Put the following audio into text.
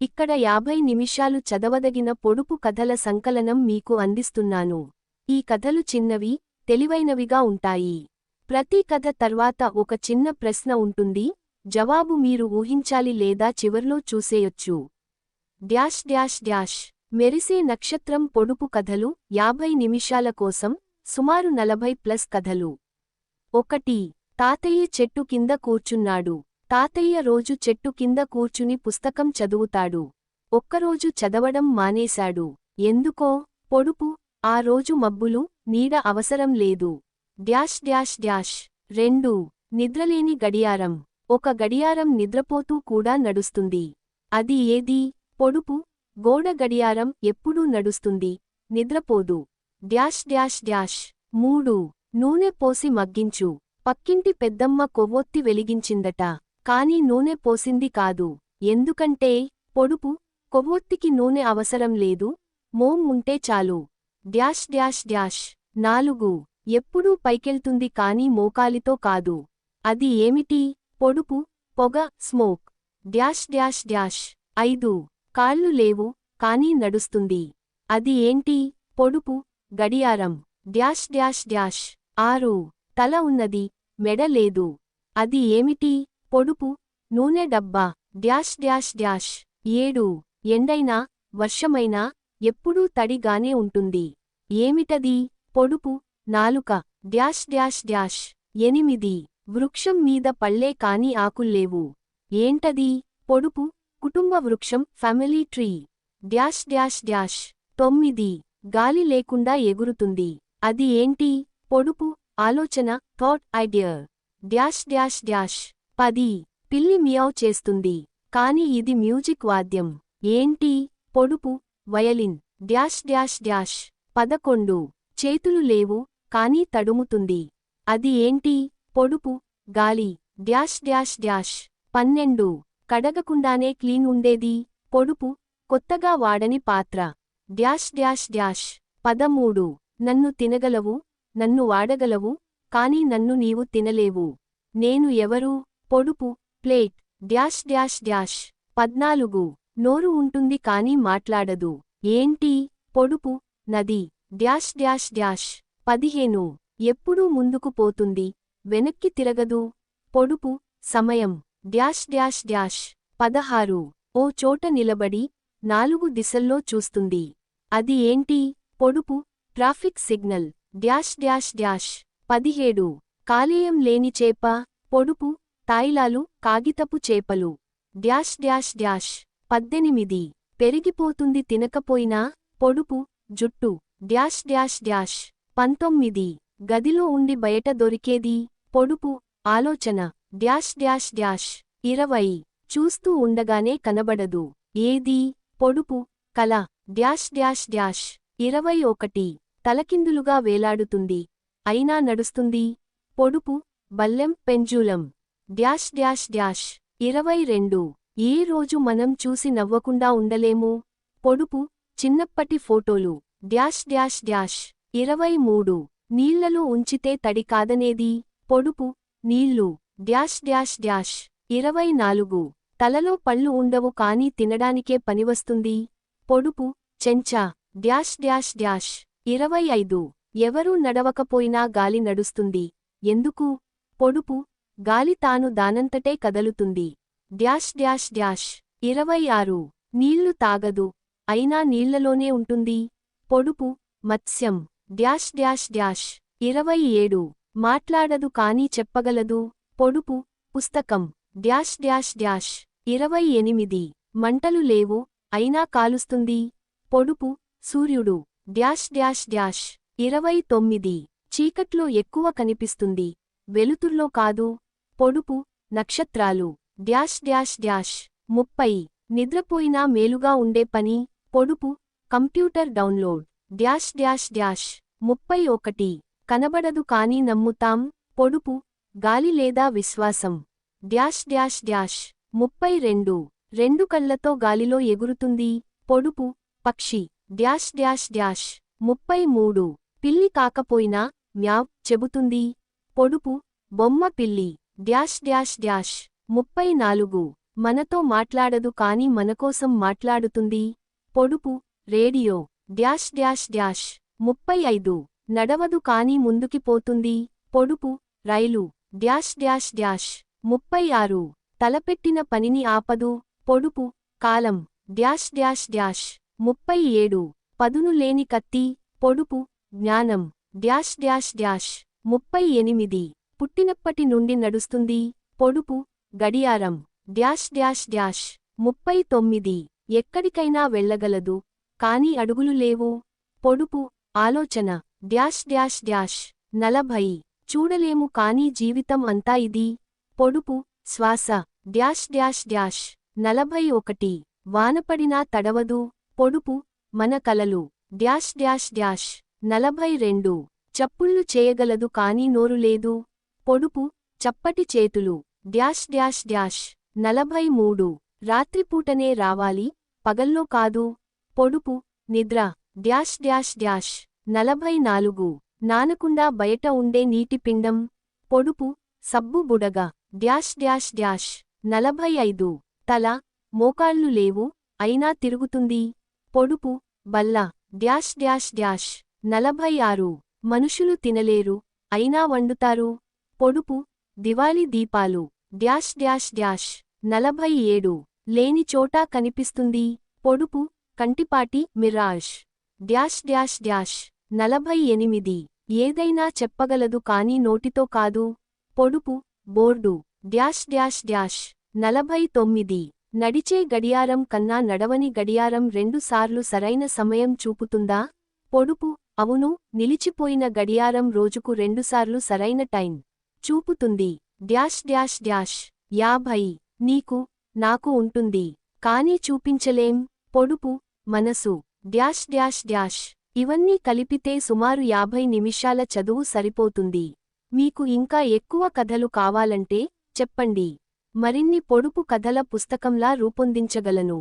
ఇక్కడ 50 నిమిషాలు చదవదగిన పొడుపు కథల సంకలనం మీకు అందిస్తున్నాను. ఈ కథలు చిన్నవి, తెలివైనవిగా ఉంటాయి. ప్రతి కథ తర్వాత ఒక చిన్న ప్రశ్న ఉంటుంది, జవాబు మీరు ఊహించాలి లేదా చివర్లో చూసేయొచ్చు. Dash dash dash. మెరిసే నక్షత్రం పొడుపు కథలు 50 నిమిషాల కోసం, సుమారు 40+ కథలు. 1. తాతయ్య చెట్టు కింద కూర్చున్నాడు. తాతయ్య రోజు చెట్టు కింద కూర్చుని పుస్తకం చదువుతాడు. ఒక్కరోజు చదవడం మానేశాడు. ఎందుకో? పొడుపు. ఆ రోజు మబ్బులు, నీడ అవసరం లేదు. Dash dash dash. 2. నిద్రలేని గడియారం. ఒక గడియారం నిద్రపోతూ కూడా నడుస్తుంది. అది ఏది? పొడుపు. గోడ గడియారం ఎప్పుడూ నడుస్తుంది, నిద్రపోదు. Dash dash dash. 3. నూనె పోసి మగ్గించు. పక్కింటి పెద్దమ్మ కొవ్వొత్తి వెలిగించిందట. కాని నూనె పోసింది కాదు. ఎందుకంటే? పొడుపు. కొవ్వొత్తికి నూనె అవసరం లేదు, మోం ఉంటే చాలు. Dash dash dash. 4. ఎప్పుడూ పైకెళ్తుంది కాని మోకాలితో కాదు. అది ఏమిటి? పొడుపు. పొగ, స్మోక్. Dash dash dash. 5. కాళ్ళు లేవు, కానీ నడుస్తుంది. అది ఏంటి? పొడుపు. గడియారం. Dash dash dash. 6. తల ఉన్నది, మెడ లేదు. అది ఏమిటి? పొడుపు. నూనె డబ్బా. Dash dash dash. 7. ఎండైనా, వర్షమైనా, ఎప్పుడూ తడిగానే ఉంటుంది. ఏమిటది? పొడుపు. నాలుక. Dash dash dash. 8. వృక్షం మీద పళ్ళే కాని ఆకుల్లేవు. ఏంటది? పొడుపు. కుటుంబ వృక్షం, family tree. Dash dash dash. 9. గాలి లేకుండా ఎగురుతుంది. అది ఏంటి? పొడుపు. ఆలోచన, thought, idea. Dash dash dash. 10. పిల్లి మియావ్ చేస్తుంది. కాని ఇది మ్యూజిక్ వాద్యం. ఏంటి? పొడుపు. వయలిన్. Dash dash dash. 11. చేతులు లేవు, కానీ తడుముతుంది. అది ఏంటి? పొడుపు. గాలి. Dash dash dash. 12. కడగకుండానే క్లీన్ ఉండేది. పొడుపు. కొత్తగా వాడని పాత్ర. Dash dash dash. 13. నన్ను తినగలవు, నన్ను వాడగలవు, కాని నన్ను నీవు తినలేవు. నేను ఎవరు? పొడుపు. ప్లేట్. Dash dash dash. 14. నోరు ఉంటుంది కాని మాట్లాడదు. ఏంటి? పొడుపు. నది. Dash dash dash. 15. ఎప్పుడూ ముందుకు పోతుంది, వెనక్కి తిరగదు. పొడుపు. సమయం. Dash dash dash. 16. ఓ చోట నిలబడి, 4 దిశల్లో చూస్తుంది. అది ఏంటి? పొడుపు. Traffic signal. Dash dash dash. 17. కాలేయం లేని చేప. పొడుపు. తాయిలాలు, కాగితపు చేపలు. Dash dash dash. 18. పెరిగిపోతుంది తినకపోయినా. పొడుపు. జుట్టు. Dash dash dash. 19. గదిలో ఉండి బయట దొరికేది. పొడుపు. ఆలోచన. Dash dash dash. 20. చూస్తూ ఉండగానే కనబడదు. ఏది? పొడుపు. కల. Dash dash dash. 21. తలకిందులుగా వేలాడుతుంది, అయినా నడుస్తుంది. పొడుపు. బల్లెం, పెంజులం. Dash dash dash. 22. ఏ రోజు మనం చూసి నవ్వకుండా ఉండలేము. పొడుపు. చిన్నప్పటి ఫోటోలు. Dash dash dash. 23. నీళ్లలో ఉంచితే తడి కాదనేది. పొడుపు. నీళ్లు. Dash dash dash. 24. తలలో పళ్ళు ఉండవు కాని తినడానికే పనివస్తుంది. పొడుపు. చెంచా. Dash dash dash. 25. ఎవరూ నడవకపోయినా గాలి నడుస్తుంది. ఎందుకు? పొడుపు. గాలి తాను దానంతటే కదలుతుంది. Dash dash dash. 26. నీళ్లు తాగదు, అయినా నీళ్లలోనే ఉంటుంది. పొడుపు. మత్స్యం. Dash dash dash. 27. మాట్లాడదు కాని చెప్పగలదు. పొడుపు. పుస్తకం. Dash dash dash. 28. మంటలు లేవు, అయినా కాలుస్తుంది. పొడుపు. సూర్యుడు. Dash dash dash. 29. చీకట్లో ఎక్కువ కనిపిస్తుంది, వెలుతుర్లో కాదు. పొడుపు. నక్షత్రాలు. Dash dash dash. 30. నిద్రపోయినా మేలుగా ఉండే పని. పొడుపు. Computer download. Dash dash dash. 31. కనబడదు కాని నమ్ముతాం. పొడుపు. గాలి లేదా విశ్వాసం. Dash dash dash. 32. 2 కళ్లతో గాలిలో ఎగురుతుంది. పొడుపు. పక్షి. Dash dash dash. 33. పిల్లి కాకపోయినా, మ్యావ్ చెబుతుంది. పొడుపు. బొమ్మ పిల్లి. Dash dash dash. 34. మనతో మాట్లాడదు కాని మనకోసం మాట్లాడుతుంది. పొడుపు రేడియో డ్యాష్ డ్యాష్ డ్యాష్ 35. నడవదు కాని ముందుకి పోతుంది. పొడుపు రైలు డ్యాష్ డ్యాష్ డ్యాష్ 36. తలపెట్టిన పనిని ఆపదు. పొడుపు కాలం డ్యాష్ డ్యాష్ డ్యాష్ 37. పదును లేని కత్తి. పొడుపు జ్ఞానం డ్యాష్ డ్యాష్ డ్యాష్ 38. పుట్టినప్పటి నుండి నడుస్తుంది. పొడుపు గడియారం డ్యాష్ డ్యాష్ డ్యాష్ 39. ఎక్కడికైనా వెళ్ళగలదు కాని అడుగులు లేవు. పొడుపు ఆలోచన డ్యాష్ డ్యాష్ డ్యాష్ 40. చూడలేము కాని జీవితం అంతా ఇది. పొడుపు శ్వాస డ్యాష్ డ్యాష్ డ్యాష్ 41. వానపడినా తడవదు. పొడుపు మన కలలు డ్యాష్ డ్యాష్ డ్యాష్ 42. చప్పుళ్ళు చేయగలదు కాని నోరు లేదు. పొడుపు చప్పటి చేతులు డ్యాష్ డ్యాష్ డ్యాష్ 43. రాత్రిపూటనే రావాలి పగల్లో కాదు. పొడుపు నిద్ర డ్యాష్ డ్యాష్ డ్యాష్ 44. నానకుండా బయట ఉండే నీటి పిండం. పొడుపు సబ్బు బుడగ డ్యాష్ డ్యాష్ డ్యాష్ 45. తల మోకాళ్ళు లేవు అయినా తిరుగుతుంది. పొడుపు బల్ల డ్యాష్ డ్యాష్ డ్యాష్ 46. మనుషులు తినలేరు అయినా వండుతారు. పొడుపు దివాళీ దీపాలు డ్యాష్ డ్యాష్ డ్యాష్ 47. లేని చోటా కనిపిస్తుంది. పొడుపు కంటిపాటి మిరాజ్ డ్యాష్ డ్యాష్ డ్యాష్ 48. ఏదైనా చెప్పగలదు కాని నోటితో కాదు. పొడుపు బోర్డు డ్యాష్ డ్యాష్ డ్యాష్ 49. నడిచే గడియారం కన్నా నడవని గడియారం 2 సార్లు సరైన సమయం చూపుతుందా? పొడుపు అవును, నిలిచిపోయిన గడియారం రోజుకు 2 సార్లు సరైన టైం చూపుతుంది. Dash dash dash 50. నీకు నాకు ఉంటుంది కాని చూపించలేం. పొడుపు మనసు డ్యాష్ డ్యాష్ డ్యాష్. ఇవన్నీ కలిపితే సుమారు 50 నిమిషాల చదువు సరిపోతుంది. మీకు ఇంకా ఎక్కువ కథలు కావాలంటే చెప్పండి. మరిన్ని పొడుపు కథల పుస్తకంలా రూపొందించగలను.